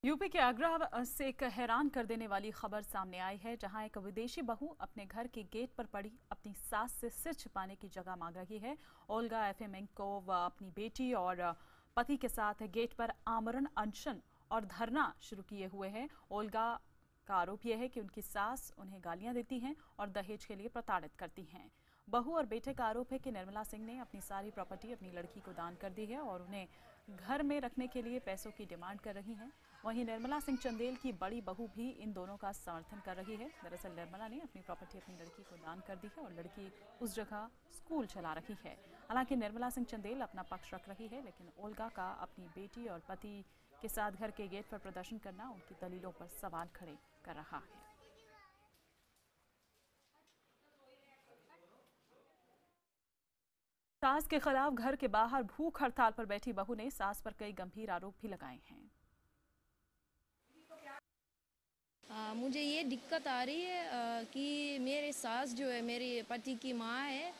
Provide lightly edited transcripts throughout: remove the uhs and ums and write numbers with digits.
UP के आगरा से एक हैरान कर देने वाली खबर सामने आई है, जहां एक विदेशी बहू अपने घर के गेट पर पड़ी अपनी सास से सिर छिपाने की जगह मांग रही है। ओल्गा एफिमेंको अपनी बेटी और पति के साथ गेट पर आमरण अनशन और धरना शुरू किए हुए हैं। ओल्गा का आरोप यह है कि उनकी सास उन्हें गालियां देती हैं और दहेज के लिए प्रताड़ित करती हैं। बहू और बेटे का आरोप है कि निर्मला सिंह ने अपनी सारी प्रॉपर्टी अपनी लड़की को दान कर दी है और उन्हें घर में रखने के लिए पैसों की डिमांड कर रही हैं। वहीं निर्मला सिंह चंदेल की बड़ी बहू भी इन दोनों का समर्थन कर रही है। दरअसल निर्मला ने अपनी प्रॉपर्टी अपनी लड़की को दान कर दी है और लड़की उस जगह स्कूल चला रही है। हालांकि निर्मला सिंह चंदेल अपना पक्ष रख रही है, लेकिन ओल्गा का अपनी बेटी और पति के साथ घर के गेट पर प्रदर्शन करना उनकी दलीलों पर सवाल खड़े कर रहा है। सास के खिलाफ घर के बाहर भूख हड़ताल पर बैठी बहू ने सास पर कई गंभीर आरोप भी लगाए हैं। मुझे ये दिक्कत आ रही है कि मेरे सास जो है, मेरे पति की माँ है,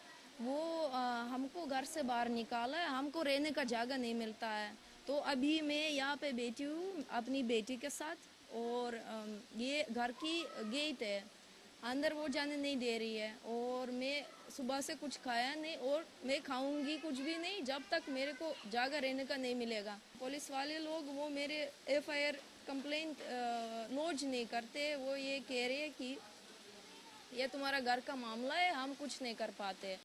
वो हमको घर से बाहर निकाला है, हमको रहने का जगह नहीं मिलता है। तो अभी मैं यहाँ पे बैठी हूँ अपनी बेटी के साथ, और ये घर की गेट है, अंदर वो जाने नहीं दे रही है, और मैं सुबह से कुछ खाया नहीं और मैं खाऊंगी कुछ भी नहीं जब तक मेरे को जगह रहने का नहीं मिलेगा। पुलिस वाले लोग वो मेरे एफआईआर कंप्लेंट नोट नहीं करते। वो ये कह रहे हैं कि ये तुम्हारा घर का मामला है, हम कुछ नहीं कर पाते।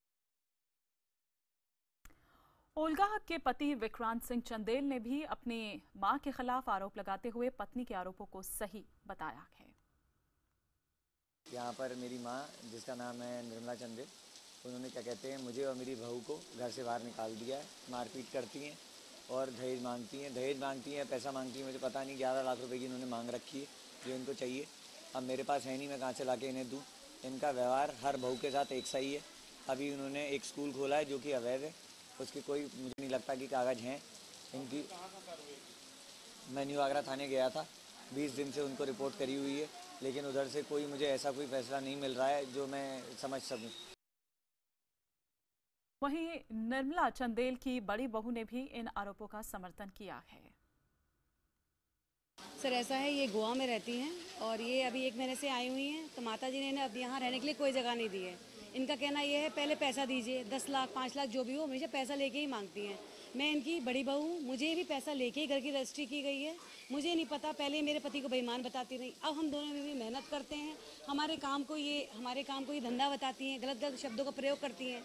ओल्गा के पति विक्रांत सिंह चंदेल ने भी अपने मां के खिलाफ आरोप लगाते हुए पत्नी के आरोपों को सही बताया है। यहाँ पर मेरी माँ, जिसका नाम है निर्मला चंदेल, उन्होंने क्या कहते हैं, मुझे और मेरी बहू को घर से बाहर निकाल दिया है। मारपीट करती हैं और दहेज मांगती हैं, पैसा मांगती हैं। मुझे पता नहीं 11 लाख रुपए की इन्होंने मांग रखी है जो इनको चाहिए। अब मेरे पास है नहीं, मैं कहाँ से ला के इन्हें दूँ। इनका व्यवहार हर बहू के साथ एक सा ही है। अभी उन्होंने एक स्कूल खोला है जो कि अवैध है, उसके कोई मुझे नहीं लगता कि कागज़ हैं इनकी। मैं न्यू आगरा थाने गया था, 20 दिन से उनको रिपोर्ट करी हुई है, लेकिन उधर से कोई मुझे ऐसा कोई फैसला नहीं मिल रहा है जो मैं समझ सकूं। वहीं निर्मला चंदेल की बड़ी बहू ने भी इन आरोपों का समर्थन किया है। सर, ऐसा है, ये गोवा में रहती हैं और ये अभी 1 महीने से आई हुई हैं, तो माता जी ने इन्हें अब यहाँ रहने के लिए कोई जगह नहीं दी है। इनका कहना ये है, पहले पैसा दीजिए, 10 लाख 5 लाख जो भी हो, हमेशा पैसा लेके ही मांगती हैं। मैं इनकी बड़ी बहू हूँ, मुझे भी पैसा लेके ही घर की रजिस्ट्री की गई है। मुझे नहीं पता, पहले मेरे पति को बेईमान बताती रही। अब हम दोनों में भी मेहनत करते हैं, हमारे काम को ये धंधा बताती हैं, गलत गलत शब्दों का प्रयोग करती हैं।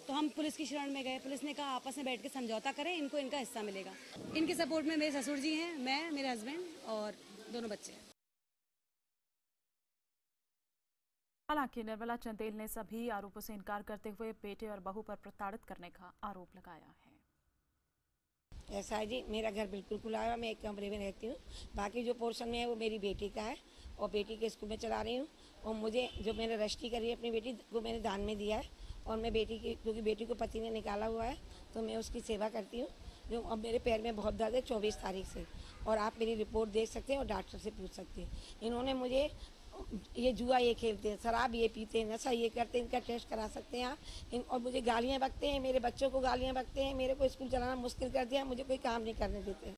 तो हम पुलिस की शरण में गए, पुलिस ने कहा आपस में बैठ के समझौता करें, इनको इनका हिस्सा मिलेगा। इनके सपोर्ट में मेरे ससुर जी हैं, मैं, मेरे हस्बैंड और दोनों बच्चे हैं। हालांकि निर्मला चंदेल ने सभी आरोपों से इनकार करते हुए बेटे और बहू पर प्रताड़ित करने का आरोप लगाया है। ऐसा है जी, मेरा घर बिल्कुल खुला है, मैं एक कमरे में रहती हूँ। बाकी जो पोर्शन में है वो मेरी बेटी का है और बेटी के स्कूल में चला रही हूँ। और मुझे जो मैंने रजिस्ट्री करी है अपनी बेटी को मैंने दान में दिया है, और मैं बेटी की, क्योंकि बेटी को पति ने निकाला हुआ है, तो मैं उसकी सेवा करती हूँ। जो अब मेरे पैर में बहुत दर्द है 24 तारीख से, और आप मेरी रिपोर्ट देख सकते हैं और डॉक्टर से पूछ सकते हैं। इन्होंने मुझे ये जुआ ये खेलते हैं, शराब ये पीते हैं, नशा ये करते हैं, इनका टेस्ट करा सकते हैं आप। और मुझे गालियाँ बकते हैं, मेरे बच्चों को गालियाँ बकते हैं, मेरे को स्कूल चलाना मुश्किल कर दिया, मुझे कोई काम नहीं करने देते।